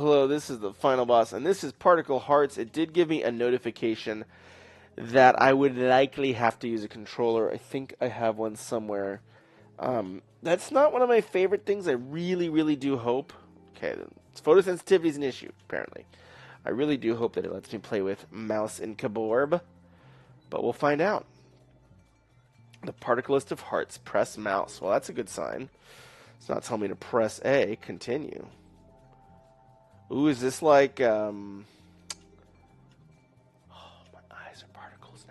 Hello, this is the final boss, and this is Particle Hearts. It did give me a notification that I would likely have to use a controller. I think I have one somewhere. That's not one of my favorite things. I really, really do hope. Okay, photosensitivity is an issue, apparently. I really do hope that it lets me play with mouse and keyboard, but we'll find out. The particle list of hearts. Press mouse. Well, that's a good sign. It's not telling me to press A. Continue. Ooh, is this like, oh, my eyes are particles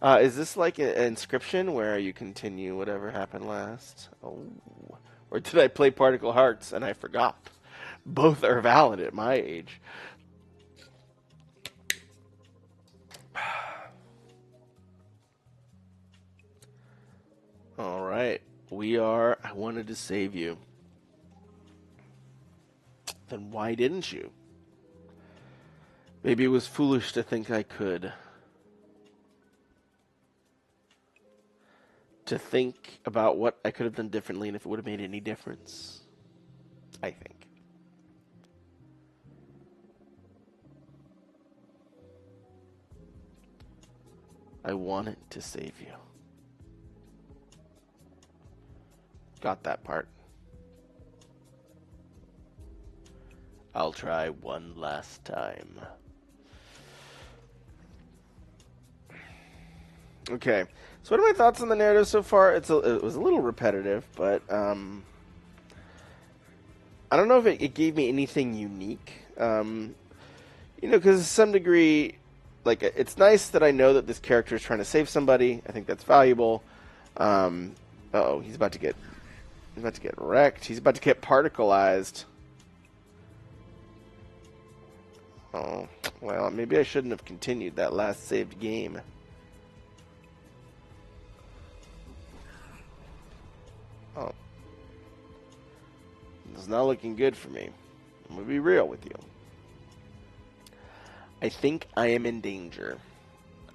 now. Is this like an inscription where you continue whatever happened last? Oh. Or did I play Particle Hearts and I forgot? Both are valid at my age. Alright. We are. I wanted to save you. Then why didn't you? Maybe it was foolish to think I could. To think about what I could have done differently and if it would have made any difference. I think. I wanted to save you. Got that part. I'll try one last time. Okay, so what are my thoughts on the narrative so far? It was a little repetitive, but I don't know if it gave me anything unique. Because to some degree, like it's nice that I know that this character is trying to save somebody. I think that's valuable. Oh, he's about to get wrecked. He's about to get particleized. Oh, well, maybe I shouldn't have continued that last saved game. Oh, it's not looking good for me. I'm gonna be real with you. I think I am in danger.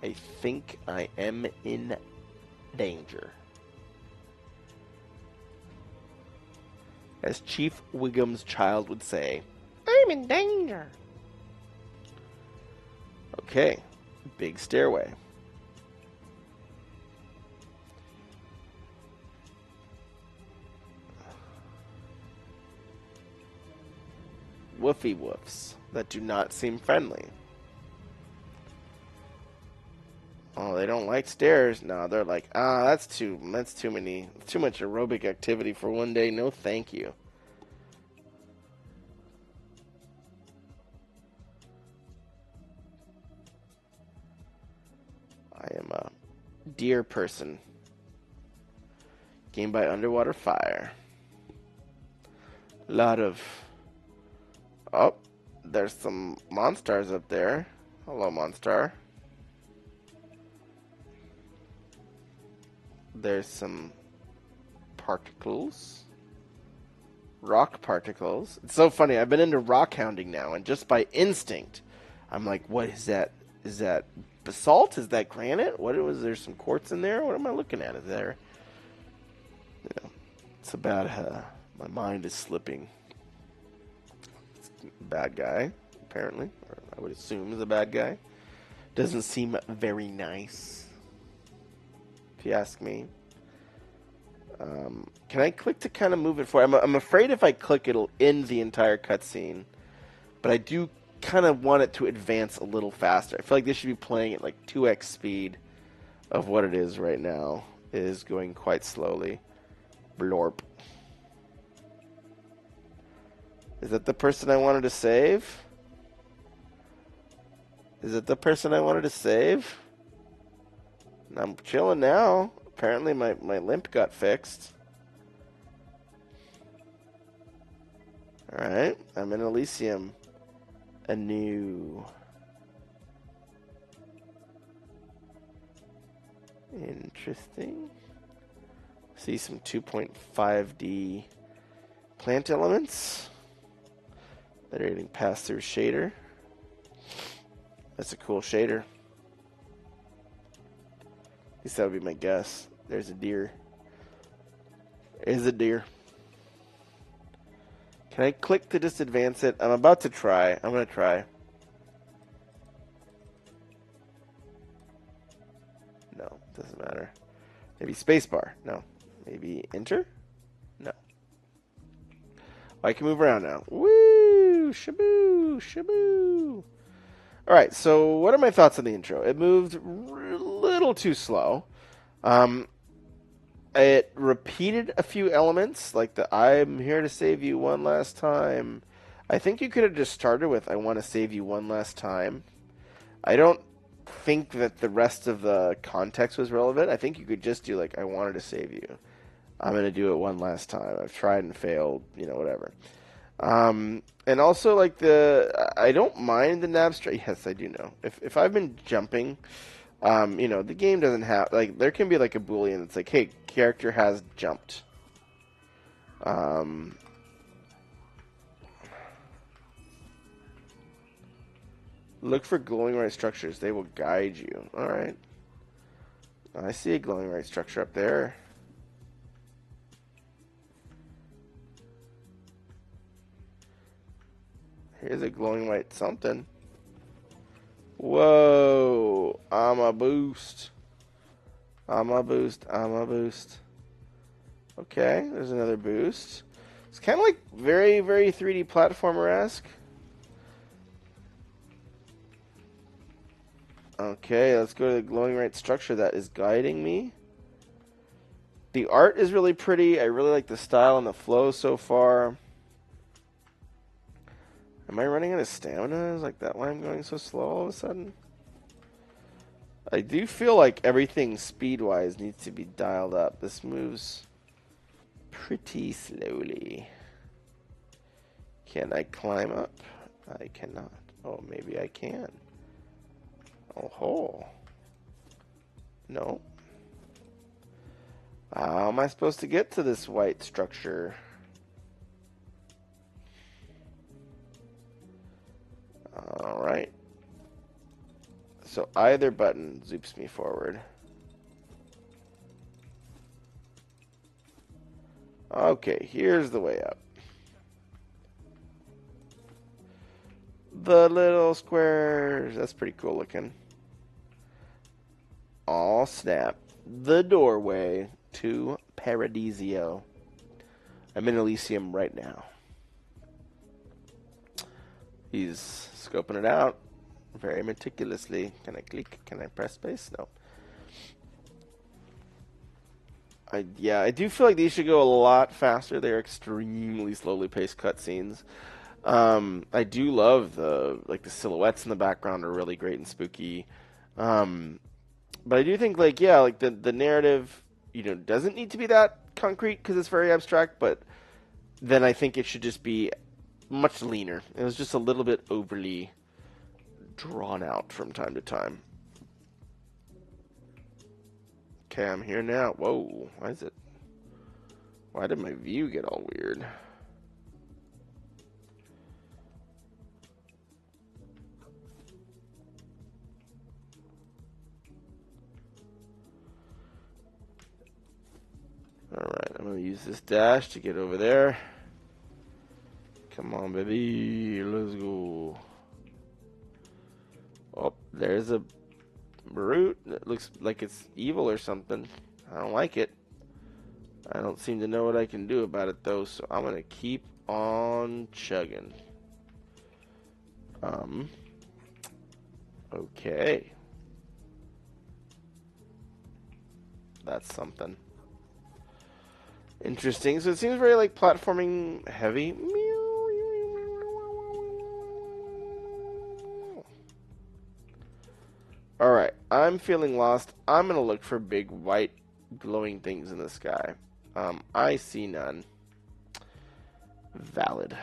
I think I am in danger. As Chief Wiggum's child would say, I'm in danger. Okay, big stairway. Woofy woofs that do not seem friendly. Oh, they don't like stairs. No, they're like, that's too much aerobic activity for one day. No, thank you. I am a deer person. Game by underwater fire. A lot of... Oh, there's some monsters up there. Hello, monster. There's some particles. Rock particles. It's so funny. I've been into rock hounding now, and just by instinct, I'm like, what is that? Is that basalt? Is that granite? What was there? Some quartz in there? What am I looking at? Is there? Yeah, it's about my mind is slipping. It's a bad guy, apparently, or I would assume is a bad guy. Doesn't seem very nice, if you ask me. Can I click to kind of move it forward? I'm afraid if I click, it'll end the entire cutscene. But I do kind of want it to advance a little faster. I feel like this should be playing at like 2x speed of what it is right now. It is going quite slowly. Blorp. Is that the person I wanted to save? Is it the person I wanted to save? I'm chilling now. Apparently my limp got fixed. Alright, I'm in Elysium. Anew. Interesting. See some 2.5D plant elements that are getting passed through shader. That's a cool shader. At least that would be my guess. There's a deer. There's a deer. Can I click to just advance it? I'm about to try. I'm going to try. No, doesn't matter. Maybe spacebar. No. Maybe enter? No. I can move around now. Woo! Shaboo! Shaboo! Alright, so what are my thoughts on the intro? It moved a little too slow. It repeated a few elements, like the I'm here to save you one last time. I think you could have just started with I want to save you one last time. I don't think that the rest of the context was relevant. I think you could just do like I wanted to save you. I'm going to do it one last time. I've tried and failed, whatever. And also like I don't mind the nav strike. Yes, I do know. If I've been jumping, the game doesn't have, like, there can be like a boolean that's like, hey, character has jumped. Look for glowing right structures. They will guide you. Alright. I see a glowing right structure up there. Here's a glowing white something. Whoa. I'm a boost. I'm a boost. I'm a boost. Okay, there's another boost. It's kind of like very, very 3D platformer-esque. Okay, let's go to the glowing right structure that is guiding me. The art is really pretty. I really like the style and the flow so far. Am I running out of stamina? Is like that why I'm going so slow all of a sudden? I do feel like everything speed-wise needs to be dialed up. This moves pretty slowly. Can I climb up? I cannot. Oh, maybe I can. Oh ho. No. How am I supposed to get to this white structure? Alright. So either button zoops me forward. Okay, here's the way up. The little squares. That's pretty cool looking. Aw, snap. The doorway to Paradisio. I'm in Elysium right now. He's scoping it out very meticulously. Can I click? Can I press space? No. I do feel like these should go a lot faster. They're extremely slowly paced cutscenes. I do love the silhouettes in the background are really great and spooky. But I do think the narrative, doesn't need to be that concrete because it's very abstract, but then I think it should just be much leaner. It was just a little bit overly drawn out from time to time. Okay, I'm here now. Whoa, why did my view get all weird? Alright, I'm going to use this dash to get over there. Come on, baby. Let's go. Oh, there's a brute that looks like it's evil or something. I don't like it. I don't seem to know what I can do about it, though, so I'm going to keep on chugging. Okay. That's something. Interesting. So it seems very like platforming heavy. Alright, I'm feeling lost. I'm gonna look for big white glowing things in the sky. I see none. Valid.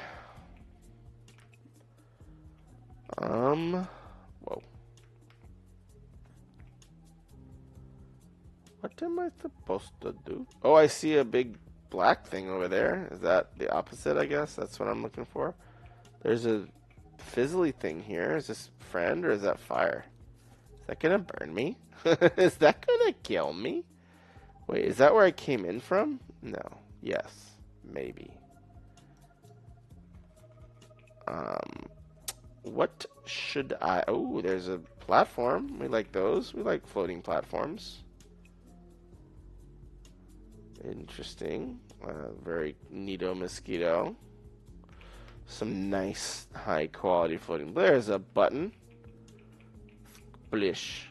Whoa. What am I supposed to do? Oh, I see a big black thing over there. Is that the opposite, I guess? That's what I'm looking for. There's a fizzly thing here. Is this friend or is that fire? Is that gonna burn me? Is that gonna kill me? Wait, is that where I came in from? No. Yes. Maybe. Um, what should I... Oh, there's a platform. We like those. We like floating platforms. Interesting. Very neato mosquito. Some nice high quality floating. There's a button. Blish.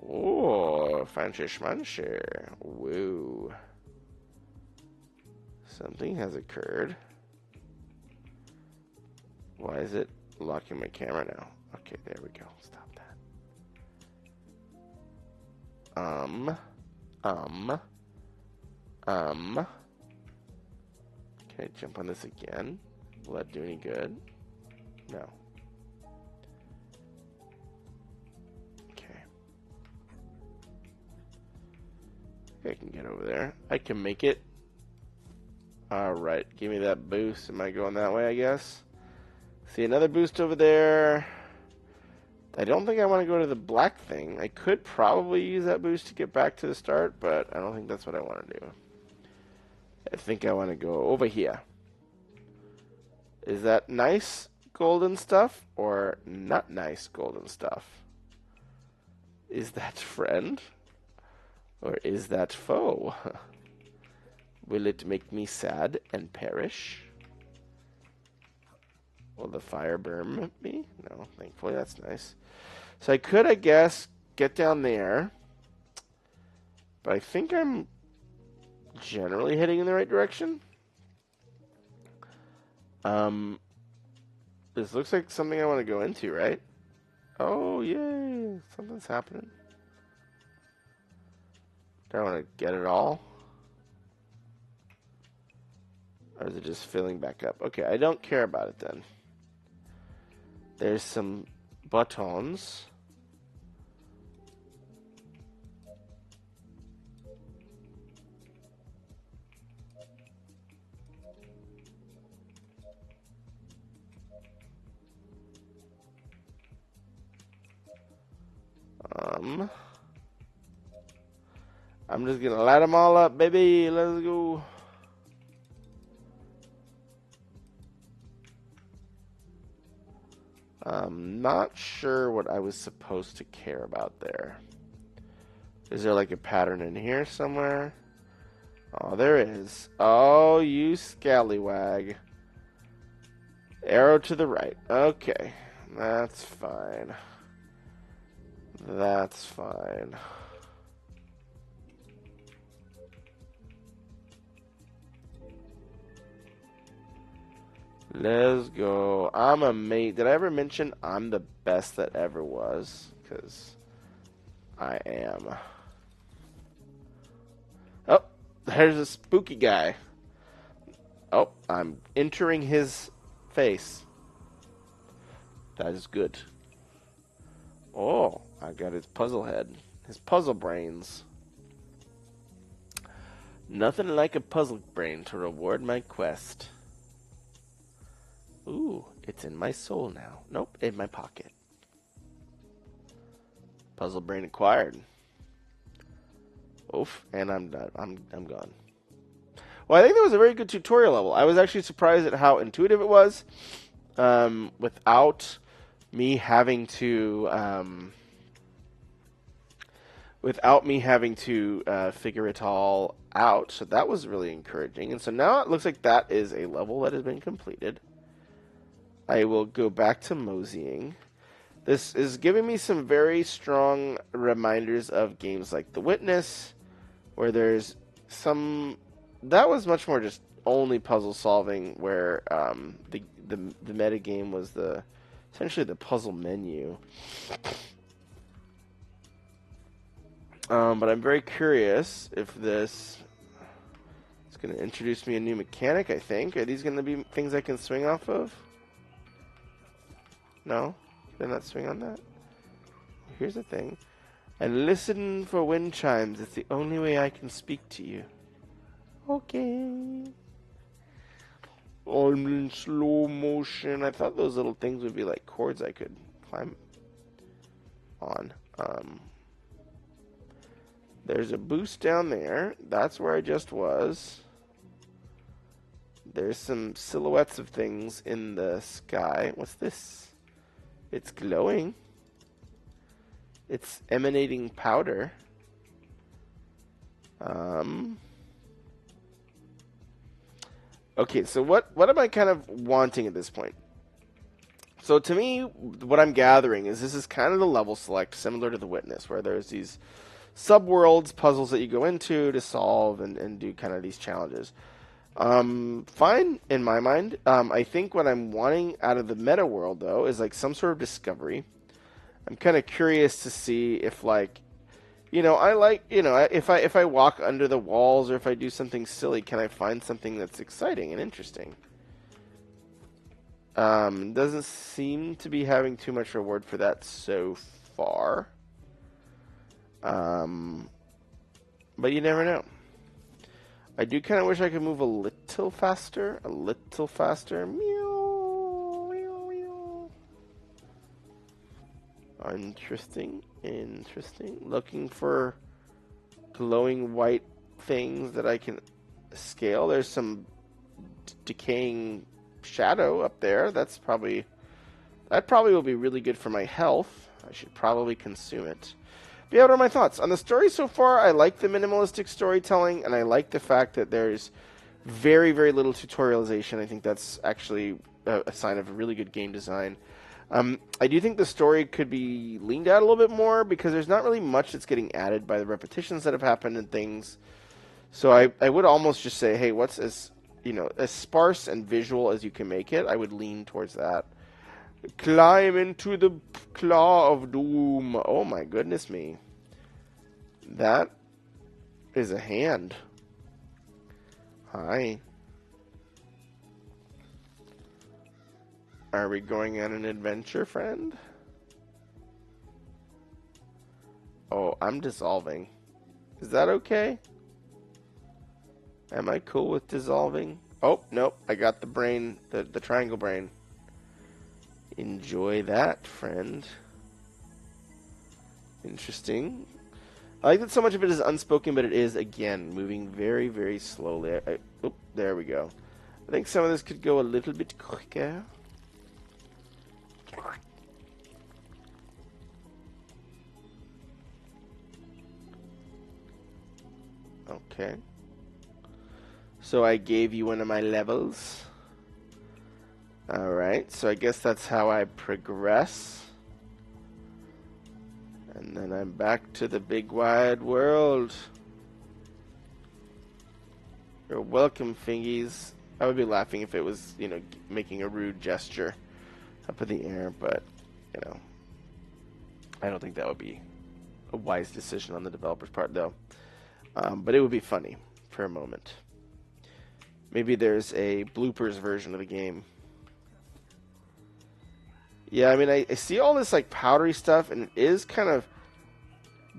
Oh, fancy schmancy. Whoa. Something has occurred. Why is it locking my camera now? Okay, there we go. Stop that. Can I jump on this again? Will that do any good? No. Okay. I can get over there. I can make it. Alright, give me that boost. Am I going that way, I guess? See, another boost over there. I don't think I want to go to the black thing. I could probably use that boost to get back to the start, but I don't think that's what I want to do. I think I want to go over here. Is that nice golden stuff or not nice golden stuff? Is that friend or is that foe? Will it make me sad and perish? Will the fire burn me? No, thankfully that's nice. So I could, I guess, get down there. But I think I'm generally heading in the right direction. This looks like something I want to go into, right? Oh, yay! Something's happening. Do I want to get it all? Or is it just filling back up? Okay, I don't care about it then. There's some buttons. I'm just gonna light them all up, baby. Let's go. I'm not sure what I was supposed to care about there. Is there like a pattern in here somewhere? Oh, there is. Oh, you scallywag. Arrow to the right. Okay. That's fine. That's fine. Let's go. I'm a mate. Did I ever mention I'm the best that ever was? Because I am. Oh, there's a spooky guy. Oh, I'm entering his face. That is good. Oh, I got his puzzle head. His puzzle brains. Nothing like a puzzle brain to reward my quest. Ooh, it's in my soul now. Nope, in my pocket. Puzzle brain acquired. Oof, and I'm done. I'm gone. Well, I think that was a very good tutorial level. I was actually surprised at how intuitive it was, without me having to figure it all out. So that was really encouraging. And so now it looks like that is a level that has been completed. I will go back to moseying. This is giving me some very strong reminders of games like The Witness, where there's some... That was much more just only puzzle solving, where the meta game was essentially the puzzle menu. But I'm very curious if this is going to introduce me a new mechanic, I think. Are these going to be things I can swing off of? No? Can I not swing on that? Here's the thing. And listen for wind chimes. It's the only way I can speak to you. Okay. I'm in slow motion. I thought those little things would be like cords I could climb on. There's a boost down there. That's where I just was. There's some silhouettes of things in the sky. What's this? It's glowing. It's emanating powder. Okay, so what am I kind of wanting at this point? So to me, what I'm gathering is this is kind of the level select, similar to The Witness, where there's these subworlds, puzzles that you go into to solve and do kind of these challenges. Fine in my mind. I think what I'm wanting out of the meta world, though, is like some sort of discovery. I'm kind of curious to see if, like, I like, if I walk under the walls or if I do something silly, can I find something that's exciting and interesting? Doesn't seem to be having too much reward for that so far. But you never know. I do kind of wish I could move a little faster. A little faster. Meow, meow, meow. Interesting. Interesting. Looking for glowing white things that I can scale. There's some decaying shadow up there. That probably will be really good for my health. I should probably consume it. But yeah, what are my thoughts on the story so far? I like the minimalistic storytelling, and I like the fact that there's very, very little tutorialization. I think that's actually a sign of a really good game design. I do think the story could be leaned out a little bit more because there's not really much that's getting added by the repetitions that have happened and things. So I would almost just say, hey, what's as sparse and visual as you can make it? I would lean towards that. Climb into the claw of doom. Oh my goodness me. That is a hand. Hi. Are we going on an adventure, friend? Oh, I'm dissolving. Is that okay? Am I cool with dissolving? Oh, nope. I got the brain, the triangle brain. Enjoy that, friend. Interesting. I like that so much of it is unspoken, but it is, again, moving very, very slowly. Oop, there we go. I think some of this could go a little bit quicker. Okay. So I gave you one of my levels. Alright, so I guess that's how I progress. And then I'm back to the big wide world. You're welcome, fingies. I would be laughing if it was, making a rude gesture up in the air, but, I don't think that would be a wise decision on the developer's part, though. But it would be funny for a moment. Maybe there's a bloopers version of the game. Yeah, I mean, I see all this, like, powdery stuff, and it is kind of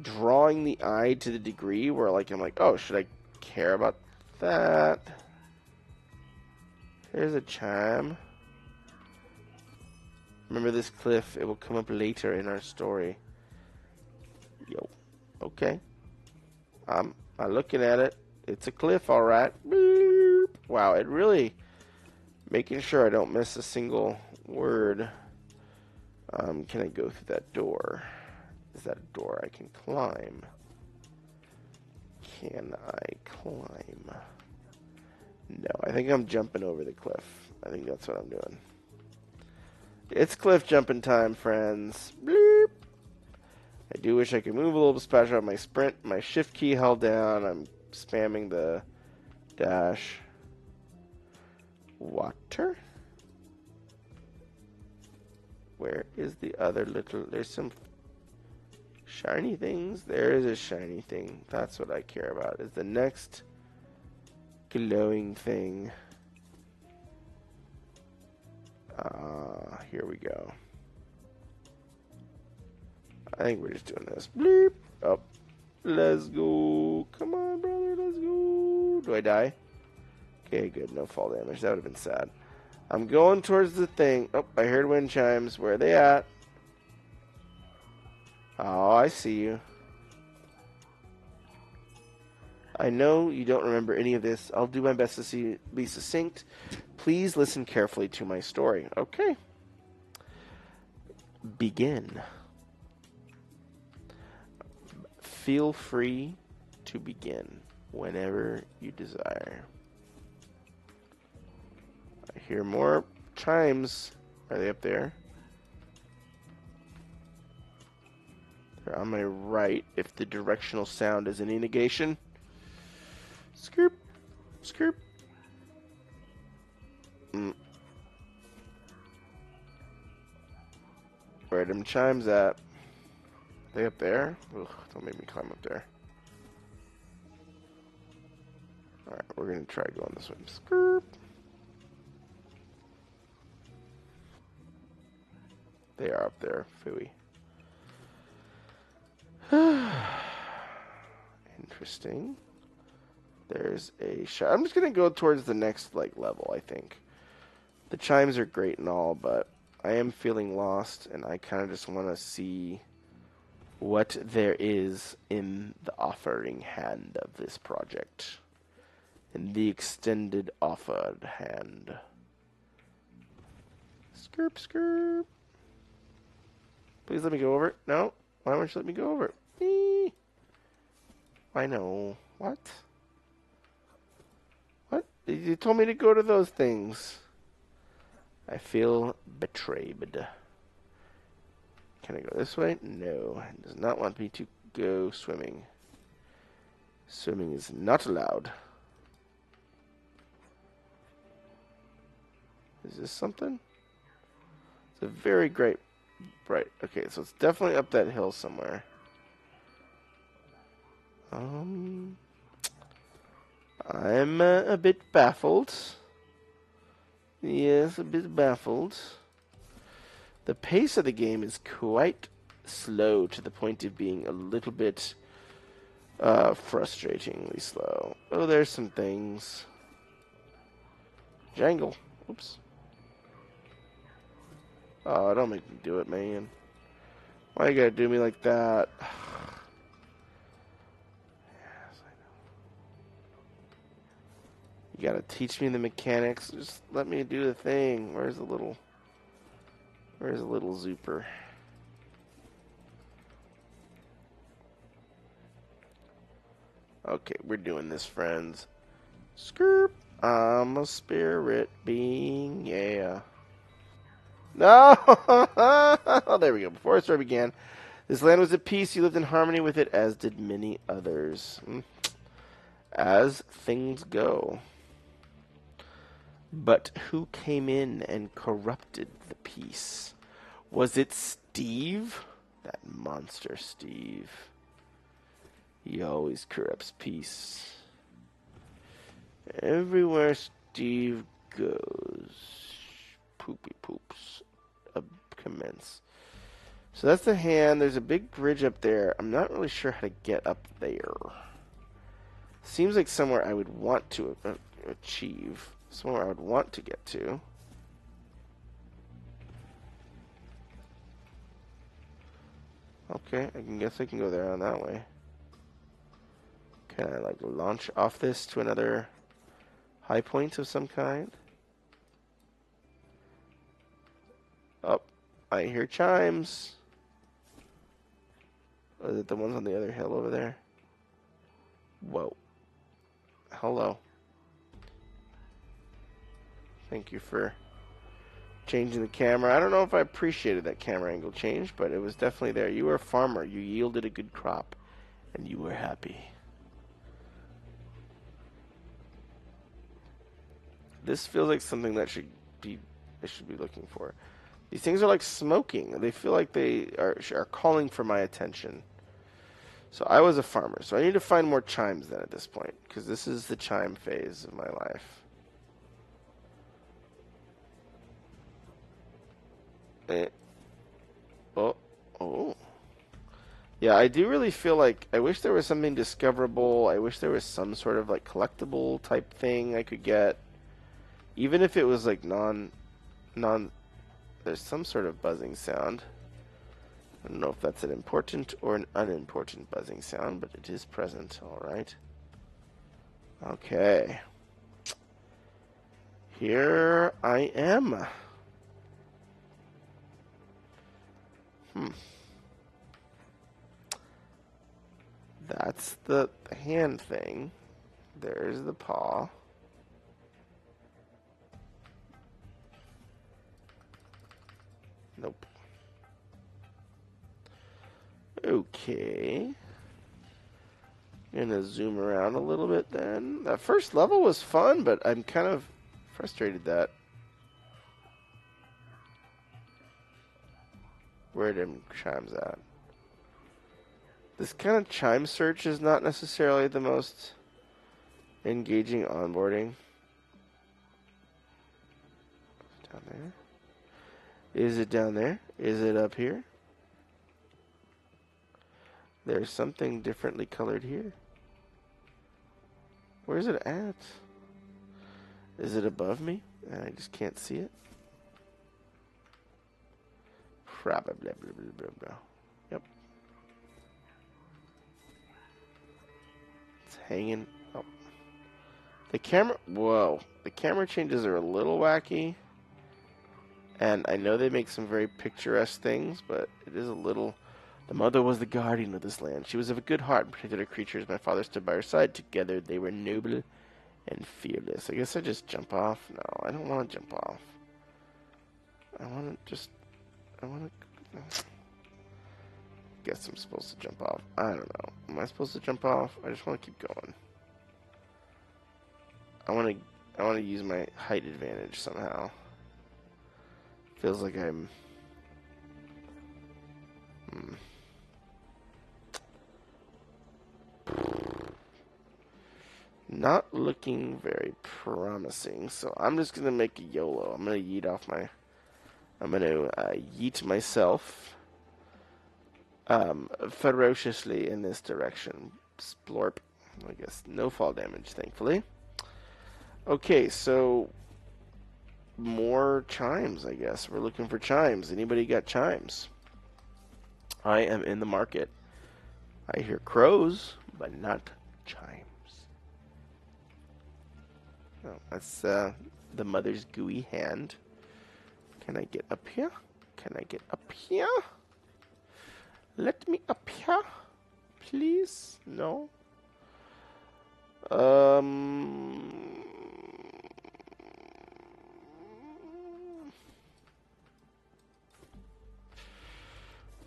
drawing the eye to the degree where, like, I'm like, oh, should I care about that? Here's a chime. Remember this cliff. It will come up later in our story. Yo. Okay. I'm looking at it. It's a cliff, all right. Boop. Wow, it really making sure I don't miss a single word. Can I go through that door? Is that a door I can climb? Can I climb? No, I think I'm jumping over the cliff. I think that's what I'm doing. It's cliff jumping time, friends. Bloop. I do wish I could move a little bit faster on my sprint. My shift key held down. I'm spamming the dash. Water? Where is the other little... There's some shiny things. There is a shiny thing. That's what I care about. Is the next glowing thing. Here we go. I think we're just doing this. Bleep. Up. Let's go. Come on, brother. Let's go. Do I die? Okay, good. No fall damage. That would have been sad. I'm going towards the thing. Oh, I heard wind chimes. Where are they at? Oh, I see you. I know you don't remember any of this. I'll do my best to be succinct. Please listen carefully to my story. Okay. Begin. Feel free to begin whenever you desire. I hear more chimes. Are they up there? They're on my right, if the directional sound is any negation. Skirp. Skirp. Where are them chimes at? They up there? Ugh, don't make me climb up there. Alright, we're going to try going this way. Skirp. They are up there. Phooey. Interesting. There's a shot. I'm just going to go towards the next level, I think. The chimes are great and all, but I am feeling lost, and I kind of just want to see what there is in the offering hand of this project. In the extended offered hand. Skirp, skirp. Please let me go over it. No? Why won't you let me go over it? Eee. I know. What? What? You told me to go to those things. I feel betrayed. Can I go this way? No. It does not want me to go swimming. Swimming is not allowed. Is this something? It's a very bright. Okay, so it's definitely up that hill somewhere. I'm a bit baffled. Yes, a bit baffled. The pace of the game is quite slow to the point of being a little bit frustratingly slow. Oh, there's some things. Jangle. Oops. Oh, don't make me do it, man. Why you gotta do me like that? Yes, I know. You gotta teach me the mechanics. Just let me do the thing. Where's the little zooper? Okay, we're doing this, friends. Skirp. I'm a spirit being, yeah. No! There we go. Before the story began, this land was at peace. You lived in harmony with it, as did many others. As things go. But who came in and corrupted the peace? Was it Steve? That monster Steve. He always corrupts peace. Everywhere Steve goes, poopy poops commence. So that's the hand. There's a big bridge up there. I'm not really sure how to get up there. Seems like somewhere I would want to achieve. Somewhere I would want to get to. Okay, I guess I can go there on that way. Can I launch off this to another high point of some kind? Oh, I hear chimes. Is it the ones on the other hill over there? Whoa. Hello. Thank you for changing the camera. I don't know if I appreciated that camera angle change, but it was definitely there. You were a farmer. You yielded a good crop, and you were happy. This feels like something that I should be looking for. These things are like smoking. They feel like they are calling for my attention. So I was a farmer. So I need to find more chimes then at this point, because this is the chime phase of my life. Oh. Yeah, I do really feel like I wish there was something discoverable. I wish there was some sort of collectible type thing I could get. Even if it was there's some sort of buzzing sound. I don't know if that's an important or an unimportant buzzing sound, but it is present, alright. Okay. Here I am. That's the hand thing. There's the paw. Nope. Okay. Gonna zoom around a little bit then. That first level was fun, but I'm kind of frustrated that. Where are them chimes at? This kind of chime search is not necessarily the most engaging onboarding. Down there. Is it down there? Is it up here? There's something differently colored here. Where's it at? Is it above me? And I just can't see it? Probably. Blah, blah, blah, blah. Yep. It's hanging. Oh. The camera. Whoa. The camera changes are a little wacky. And I know they make some very picturesque things, but it is a little. The mother was the guardian of this land. She was of a good heart and protected her creatures. My father stood by her side. Together they were noble and fearless. I guess I just jump off? No, I don't want to jump off. I want to just... I want to... Guess I'm supposed to jump off. I don't know. Am I supposed to jump off? I just want to keep going. I want to use my height advantage somehow. Feels like I'm... Not looking very promising, so I'm just gonna make a YOLO. I'm gonna yeet off my... I'm gonna yeet myself ferociously in this direction. Splorp. I guess no fall damage, thankfully. Okay, so more chimes, I guess. We're looking for chimes. Anybody got chimes? I am in the market. I hear crows, but not chimes. Oh, that's the mother's gooey hand. Can I get up here? Can I get up here? Let me up here, please. No. It's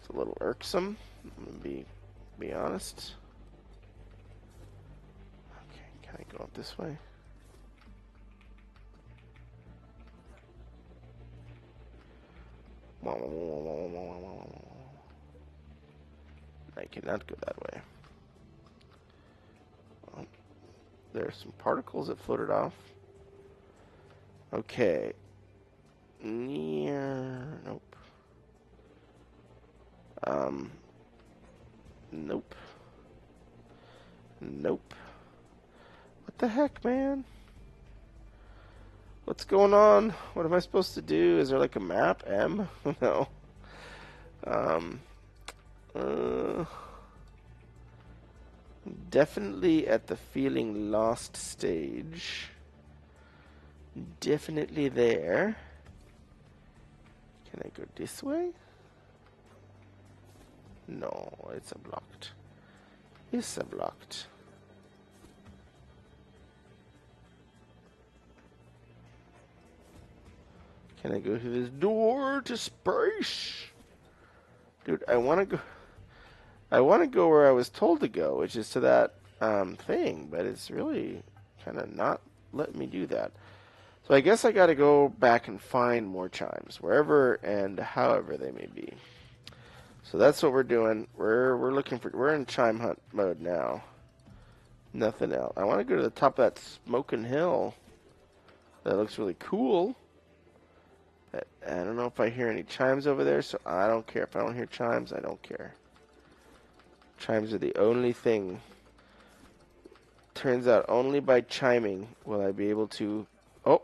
a little irksome. I'm gonna be honest. Okay, can I go up this way? I cannot go that way. Well, there are some particles that floated off. Okay. Nope. Nope. Nope. What the heck, man? What's going on? What am I supposed to do? Is there like a map? M? No. Definitely at the feeling lost stage. Definitely there. Can I go this way? No, it's a blocked. It's a blocked. Can I go through this door to space? Dude, I want to go. I want to go where I was told to go, which is to that thing, but it's really kind of not letting me do that. So I guess I got to go back and find more chimes, wherever and however they may be. So that's what we're doing. We're looking for. We're in chime hunt mode now. Nothing else. I want to go to the top of that smoking hill. That looks really cool. But I don't know if I hear any chimes over there, so I don't care. If I don't hear chimes, I don't care. Chimes are the only thing. Turns out only by chiming will I be able to... Oh,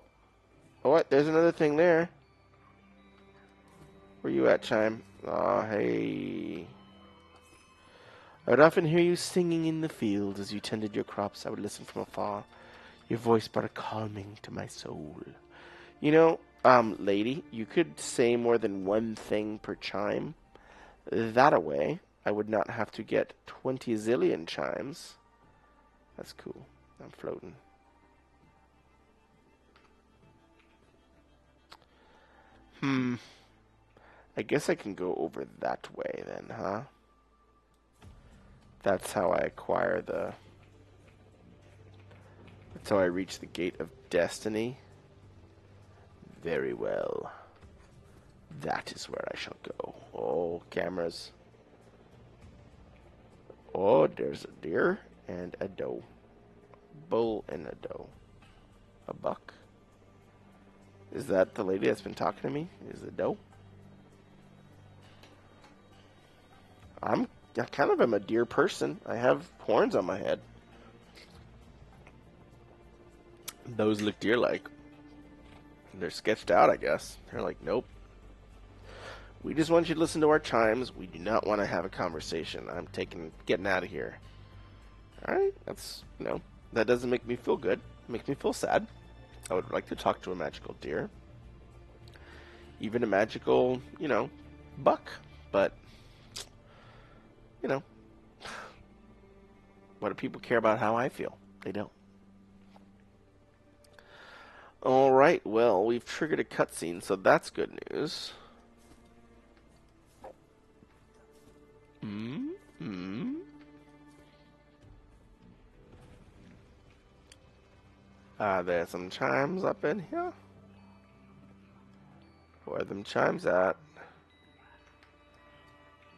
what? There's another thing there. Where you at, chime? Oh, hey. I would often hear you singing in the field as you tended your crops. I would listen from afar. Your voice brought calming to my soul. Lady, you could say more than one thing per chime. That away, I would not have to get 20 zillion chimes. That's cool. I'm floating. I guess I can go over that way then, huh? That's how I acquire the... That's how I reach the gate of destiny. Very well. That is where I shall go. Oh, cameras. Oh, there's a deer and a doe. Bull and a doe. A buck. Is that the lady that's been talking to me? Is the doe? I kind of am a deer person. I have horns on my head. Those look deer-like. They're sketched out, I guess. They're like, nope. We just want you to listen to our chimes. We do not want to have a conversation. I'm getting out of here. Alright, that doesn't make me feel good. It makes me feel sad. I would like to talk to a magical deer. Even a magical, buck. But, what do people care about how I feel? They don't. Alright, well, we've triggered a cutscene, so that's good news. There's some chimes up in here. Where are them chimes at?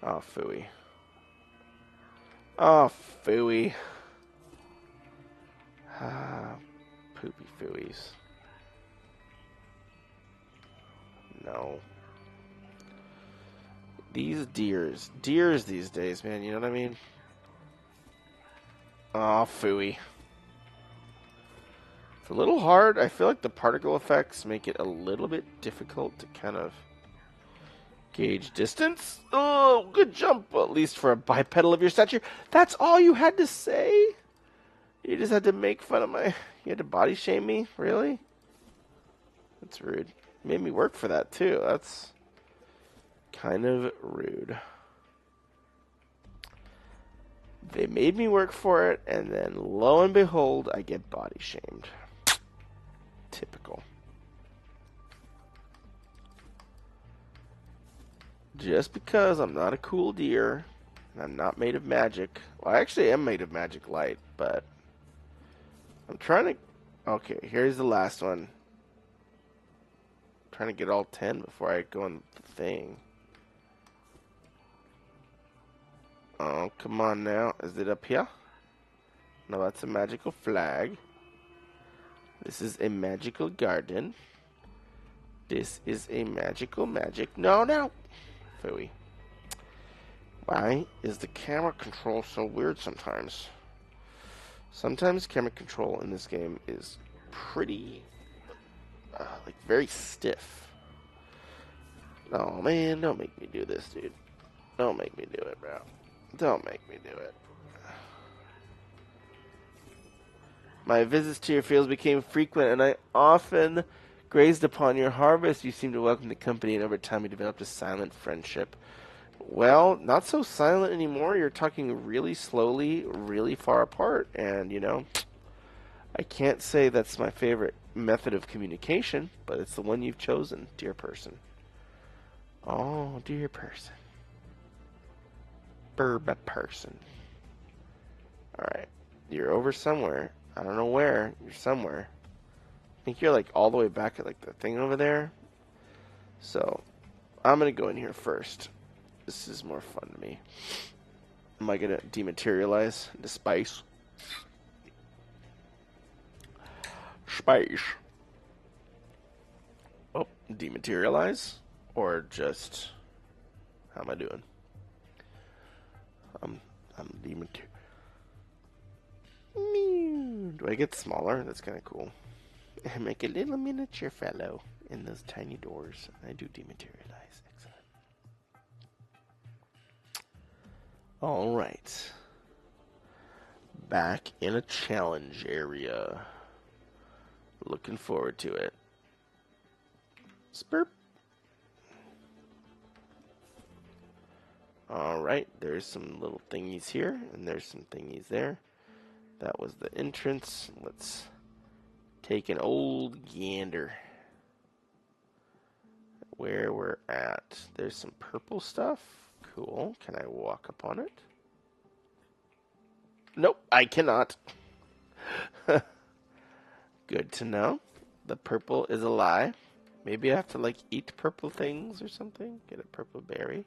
Oh, phooey. Oh, phooey. Poopy phooeys. No. These deers these days, man, you know what I mean? Oh, phooey. It's a little hard. I feel like the particle effects make it a little bit difficult to kind of gauge distance. Oh, good jump, at least for a bipedal of your stature. That's all you had to say? You just had to make fun of you had to body shame me? Really? That's rude. You made me work for that, too. That's kind of rude. They made me work for it, and then lo and behold, I get body shamed. Typical. Just because I'm not a cool deer, and I'm not made of magic. Well, I actually am made of magic light, but I'm trying to... Okay, here's the last one. I'm trying to get all 10 before I go on the thing. Oh, come on now. Is it up here? No, that's a magical flag. This is a magical garden. This is a magical magic. No, no! Phooey. Why is the camera control so weird sometimes? Sometimes camera control in this game is pretty, very stiff. Oh, man, don't make me do this, dude. Don't make me do it, bro. Don't make me do it. My visits to your fields became frequent, and I often grazed upon your harvest. You seemed to welcome the company, and over time we developed a silent friendship. Well, not so silent anymore. You're talking really slowly, really far apart, and, I can't say that's my favorite method of communication, but it's the one you've chosen, dear person. Oh, dear person. Burba person. Alright. You're over somewhere. I don't know where. You're somewhere. I think you're all the way back at the thing over there. So, I'm going to go in here first. This is more fun to me. Am I going to dematerialize into space? Space. Oh, dematerialize? Or just... How am I doing? I'm dematerializing. Do I get smaller? That's kind of cool. I make a little miniature fellow in those tiny doors. I do dematerialize. Excellent. Alright. Back in a challenge area. Looking forward to it. Spurp. Alright, there's some little thingies here, and there's some thingies there. That was the entrance. Let's take an old gander. Where we're at. There's some purple stuff. Cool. Can I walk up on it? Nope, I cannot. Good to know. The purple is a lie. Maybe I have to, like, eat purple things or something. Get a purple berry.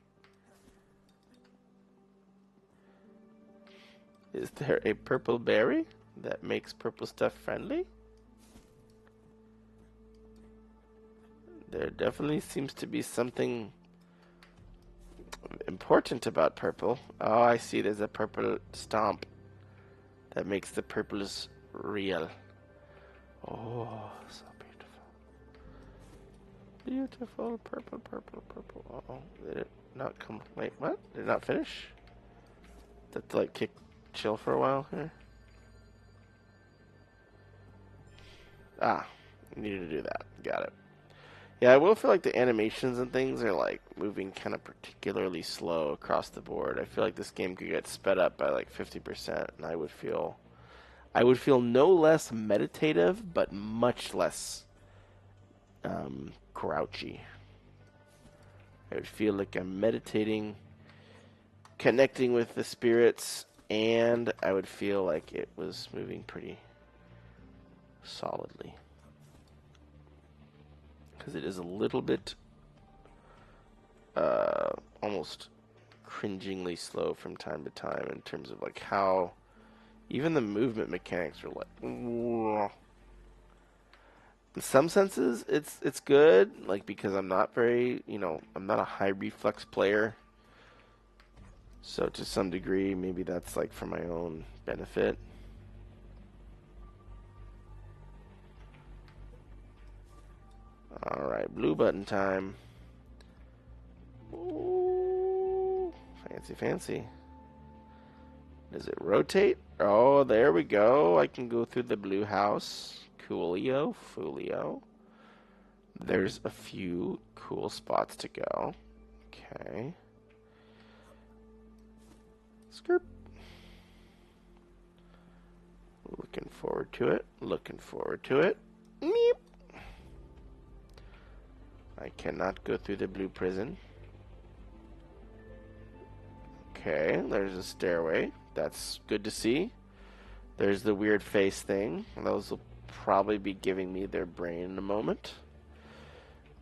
Is there a purple berry that makes purple stuff friendly? There definitely seems to be something important about purple. Oh, I see. There's a purple stomp that makes the purples real. Oh, so beautiful. Beautiful purple, purple, purple. Uh-oh. Did it not come? Wait, what? Did it not finish? Did it, like, chill for a while here? Ah, needed to do that. Got it. Yeah, I will feel like the animations and things are, like, moving kind of particularly slow across the board. I feel like this game could get sped up by, like, 50%, and I would feel no less meditative, but much less grouchy. I would feel like I'm meditating, connecting with the spirits, and I would feel like it was moving pretty solidly. Because it is a little bit almost cringingly slow from time to time in terms of, like, how even the movement mechanics are like. In some senses, it's good, like, because I'm not very, I'm not a high reflex player. So to some degree, maybe that's, like, for my own benefit. Alright, blue button time. Ooh, fancy, fancy. Does it rotate? Oh, there we go. I can go through the blue house. Coolio, foolio. There's a few cool spots to go. Okay. Skirp. Looking forward to it. Looking forward to it. Meep. I cannot go through the blue prison. Okay, there's a stairway. That's good to see. There's the weird face thing. Those will probably be giving me their brain in a moment.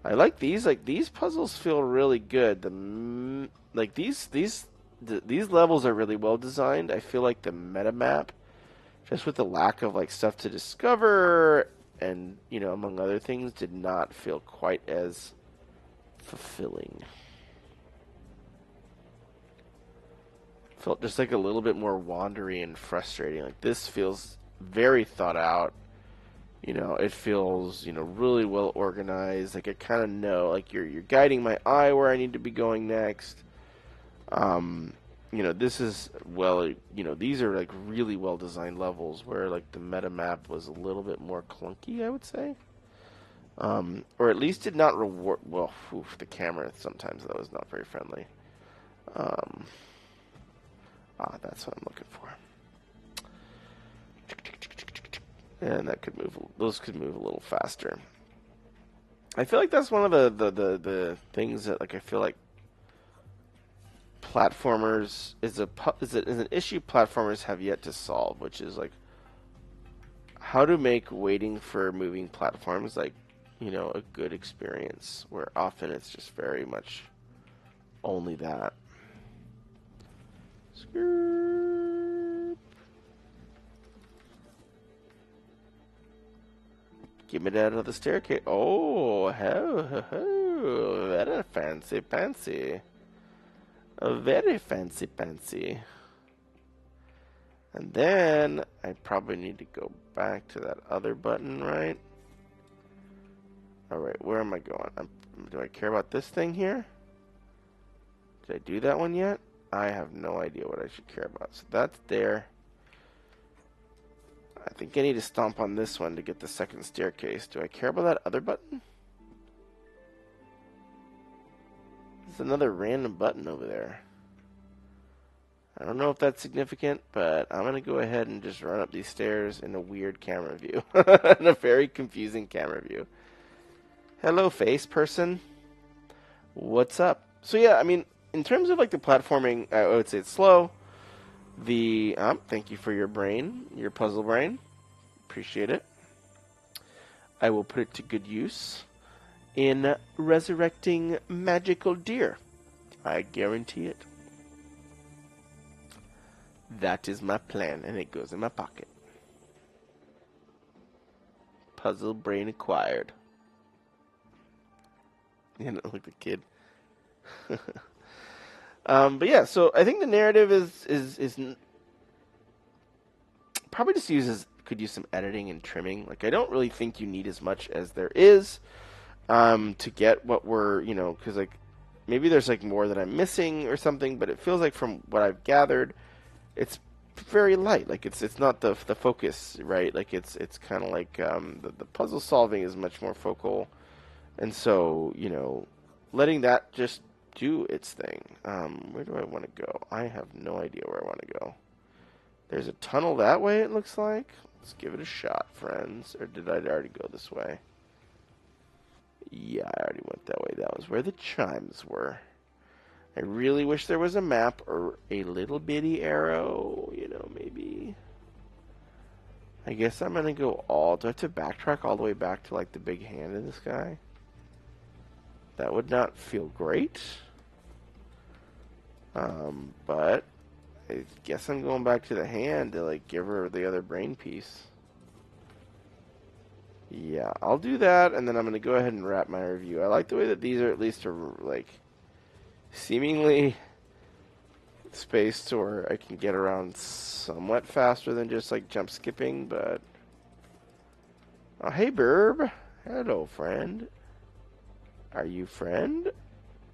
I like these. Like, these puzzles feel really good. These levels are really well designed. I feel like the meta map, just with the lack of, like, stuff to discover and, among other things, did not feel quite as fulfilling. Felt just like a little bit more wandery and frustrating. Like, this feels very thought out. It feels, really well organized. Like, I kind of know, like, you're guiding my eye where I need to be going next. This is, well, these are, like, really well designed levels where, like, the meta map was a little bit more clunky, I would say. Or at least did not reward, well, the camera sometimes, that was not very friendly. That's what I'm looking for. And that could move. Those could move a little faster. I feel like that's one of the things that, like, I feel like platformers is an issue platformers have yet to solve, which is, like, how to make waiting for moving platforms, like, a good experience, where often it's just very much only that. Give me that other staircase. Oh, ho, very fancy, fancy. Very fancy, fancy. And then I probably need to go back to that other button, right? Alright, where am I going? Do I care about this thing here? Did I do that one yet? I have no idea what I should care about. So that's there. I think I need to stomp on this one to get the second staircase. Do I care about that other button? There's another random button over there. I don't know if that's significant, but I'm going to go ahead and just run up these stairs in a weird camera view. In a very confusing camera view. Hello, face person. What's up? So yeah, I mean, in terms of like the platforming, I would say it's slow. Thank you for your brain, your puzzle brain. Appreciate it. I will put it to good use in resurrecting magical deer. I guarantee it. That is my plan, and it goes in my pocket. Puzzle brain acquired. You know, like the kid. But yeah, so I think the narrative is probably just could use some editing and trimming. Like, I don't really think you need as much as there is to get what we're, because like maybe there's like more that I'm missing or something, but it feels like from what I've gathered, it's very light. Like it's not the focus, right? Like it's kind of like the puzzle solving is much more focal, and so letting that just do its thing. Where do I want to go? I have no idea where I want to go. There's a tunnel that way, it looks like. Let's give it a shot, friends. Or did I already go this way? Yeah, I already went that way. That was where the chimes were. I really wish there was a map or a little bitty arrow, maybe. I guess I'm going to go do I have to backtrack all the way back to like the big hand in the sky? That would not feel great. But I guess I'm going back to the hand to like give her the other brain piece. Yeah, I'll do that, and then I'm going to go ahead and wrap my review. I like the way that these are at least like seemingly spaced to where I can get around somewhat faster than just like jump skipping, but oh, hey Burb. Hello, friend. Are you friend?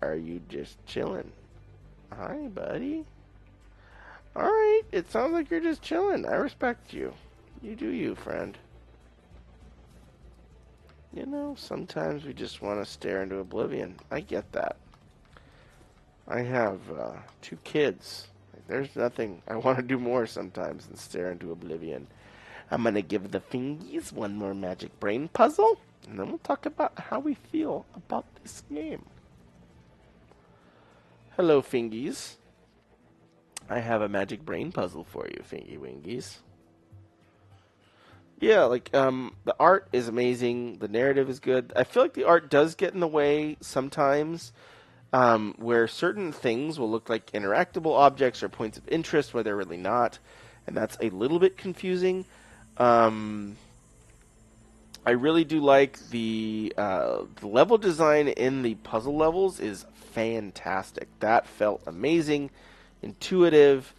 Are you just chilling? Hi, buddy. Alright, it sounds like you're just chilling. I respect you. You do you, friend. Sometimes we just want to stare into oblivion. I get that. I have 2 kids. There's nothing I want to do more sometimes than stare into oblivion. I'm going to give the fingies one more magic brain puzzle, and then we'll talk about how we feel about this game. Hello, fingies. I have a magic brain puzzle for you, fingy wingies. Yeah, like, the art is amazing. The narrative is good. I feel like the art does get in the way sometimes, where certain things will look like interactable objects or points of interest where they're really not, and that's a little bit confusing. I really do like the level design in the puzzle levels is fantastic. That felt amazing, intuitive,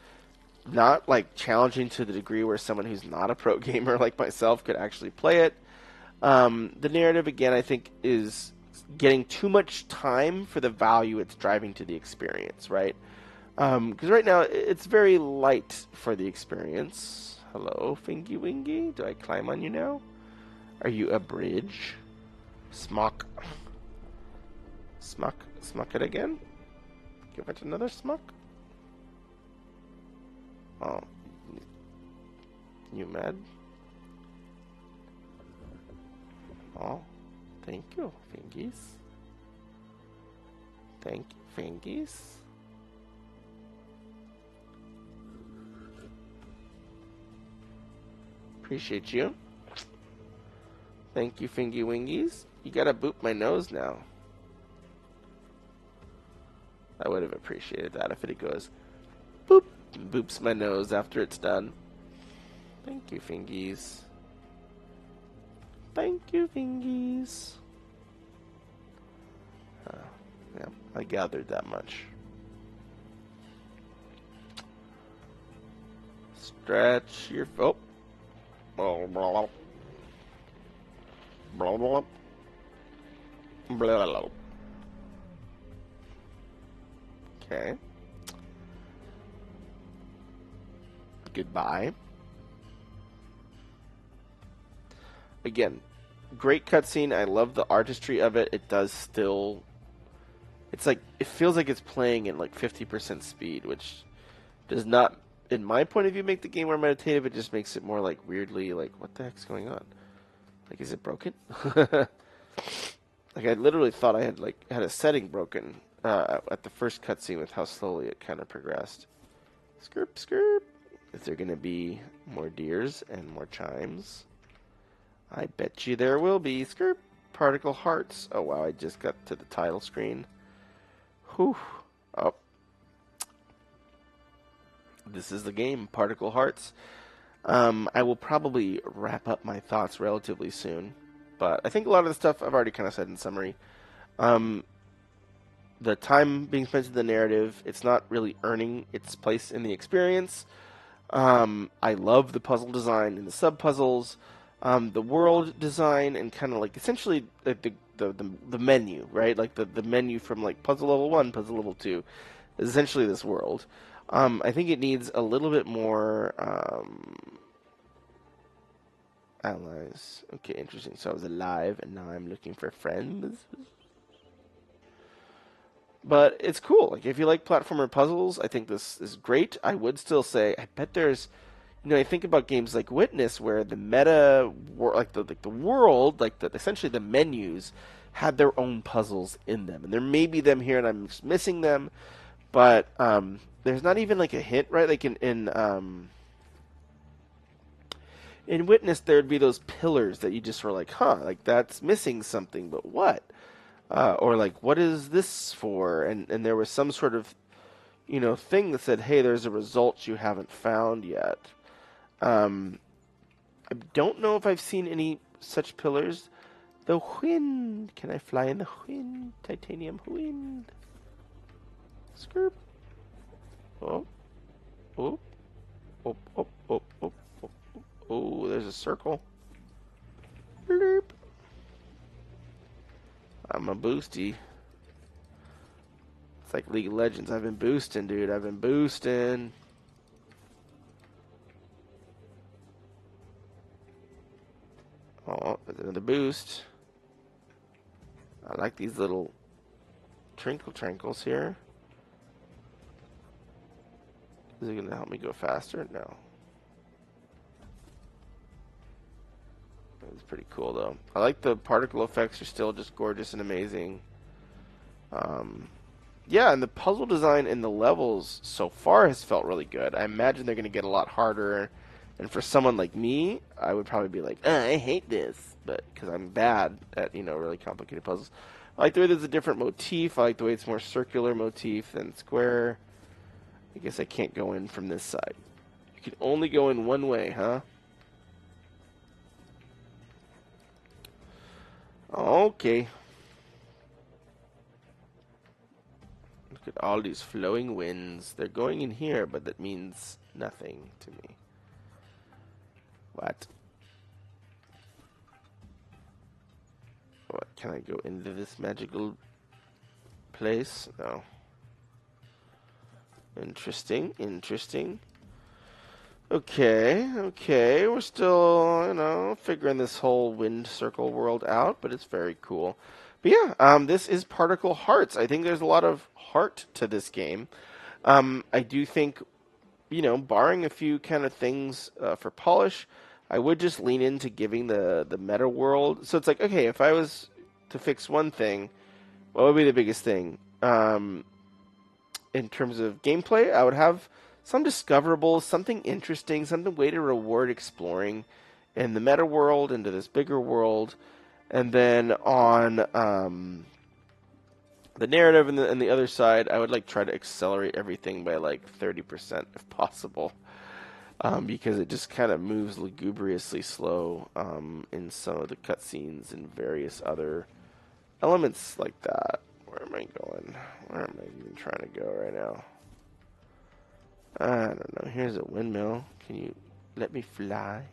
not like challenging to the degree where someone who's not a pro gamer like myself could actually play it. The narrative, again, I think is getting too much time for the value it's driving to the experience, right? Because right now it's very light for the experience. Hello, Fingy Wingy. Do I climb on you now? Are you a bridge? Smock. Smuck. Smuck it again? Give it another smuck. Oh. You mad? Oh. Thank you, Fingies. Thank you, Fingies. Appreciate you. Thank you, Fingy Wingies. You gotta boop my nose now. I would have appreciated that if it goes boop and boops my nose after it's done. Thank you, Fingies. Thank you, Fingies. Yeah, I gathered that much. Stretch your foot. Blah, blah, blah, blah, blah, blah. Okay. Goodbye. again, great cutscene. I love the artistry of it. It does still. It's like it feels like it's playing at like 50% speed, which does not, in my point of view, make the game more meditative. It just makes it more like weirdly like what the heck's going on? Like, is it broken? Like I literally thought I had a setting broken at the first cutscene with how slowly it kind of progressed. Skirp, skirp. Is there gonna be more deers and more chimes? I bet you there will be. Skirp. Particle hearts. Oh wow, I just got to the title screen. Whew. Oh. This is the game, Particle Hearts. I will probably wrap up my thoughts relatively soon, but I think a lot of the stuff I've already kind of said in summary. Um, the time being spent in the narrative, it's not really earning its place in the experience. I love the puzzle design and the sub puzzles, the world design, and kind of like essentially the menu, right? Like the menu from like puzzle level 1, puzzle level 2, is essentially this world. I think it needs a little bit more allies. Okay, interesting. So I was alive, and now I'm looking for friends. But it's cool. Like if you like platformer puzzles, I think this is great. I would still say I bet there's, I think about games like Witness where the meta, like the world, essentially the menus had their own puzzles in them, and there may be them here, and I'm just missing them. But there's not even like a hint, right? Like in Witness, there'd be those pillars that you just were like, huh, like that's missing something, but what? Or like, what is this for? And there was some sort of, thing that said, hey, there's a result you haven't found yet. I don't know if I've seen any such pillars. The wind. Can I fly in the wind? Titanium wind. Skirp. Oh. Oh. Oh. Oh. Oh. Oh. Oh. Oh. There's a circle. Bloop. I'm a boosty. It's like League of Legends. I've been boosting, dude. I've been boosting. Oh, there's another boost. I like these little trinkles here. Is it going to help me go faster? No. It's pretty cool, though. I like the particle effects are still just gorgeous and amazing. Yeah, and the puzzle design in the levels so far has felt really good. I imagine they're going to get a lot harder. And for someone like me, I would probably be like, I hate this, but because I'm bad at really complicated puzzles. I like the way there's a different motif. I like the way it's more circular motif than square. I guess I can't go in from this side. You can only go in one way, huh? Okay. Look at all these flowing winds. They're going in here, but that means nothing to me. What? What? Can I go into this magical place? No. Interesting. Okay. We're still, figuring this whole wind circle world out, but it's very cool. But yeah, this is Particle Hearts. I think there's a lot of heart to this game. I do think, barring a few kind of things for polish, I would just lean into giving the meta world. So it's like, okay, if I was to fix one thing, what would be the biggest thing? In terms of gameplay, I would have some discoverables, something interesting, something way to reward exploring in the meta world into this bigger world, and then on the narrative and the other side, I would try to accelerate everything by 30% if possible, because it just kind of moves lugubriously slow in some of the cutscenes and various other elements like that. Where am I going? Where am I even trying to go right now? I don't know. Here's a windmill. Can you let me fly?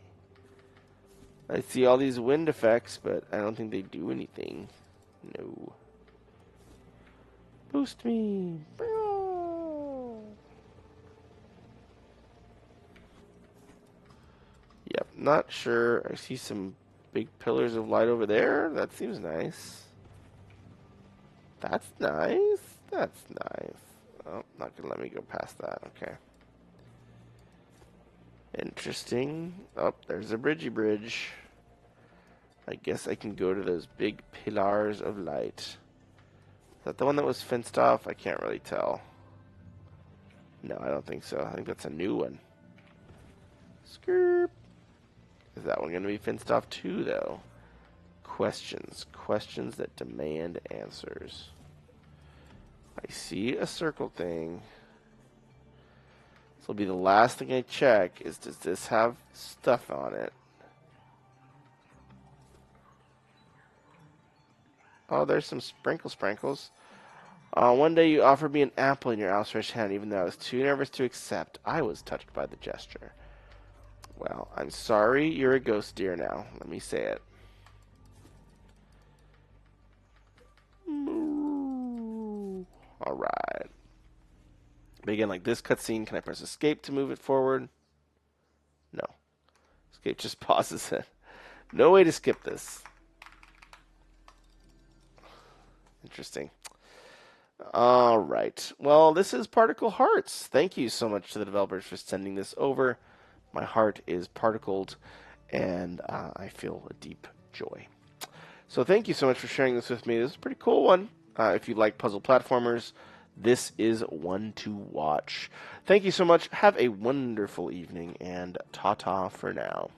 I see all these wind effects, but I don't think they do anything. No. Boost me. Yep, not sure. I see some big pillars of light over there. That seems nice. That's nice. That's nice. Oh, not gonna let me go past that. Okay. Interesting. Oh, there's a bridge. I guess I can go to those big pillars of light. Is that the one that was fenced off? I can't really tell. No, I don't think so. I think that's a new one. Skirp. Is that one going to be fenced off too, though? Questions. Questions that demand answers. I see a circle thing. This will be the last thing I check, is does this have stuff on it? Oh, there's some sprinkles. One day you offered me an apple in your outstretched hand, even though I was too nervous to accept. I was touched by the gesture. Well, I'm sorry you're a ghost deer now. Let me say it. Alright. Begin like this cutscene. Can I press escape to move it forward? No. Escape just pauses it. No way to skip this. Interesting. Alright. Well, this is Particle Hearts. Thank you so much to the developers for sending this over. My heart is particled, and I feel a deep joy. So thank you so much for sharing this with me. This is a pretty cool one. If you like puzzle platformers, this is one to watch. Thank you so much. Have a wonderful evening, and ta-ta for now.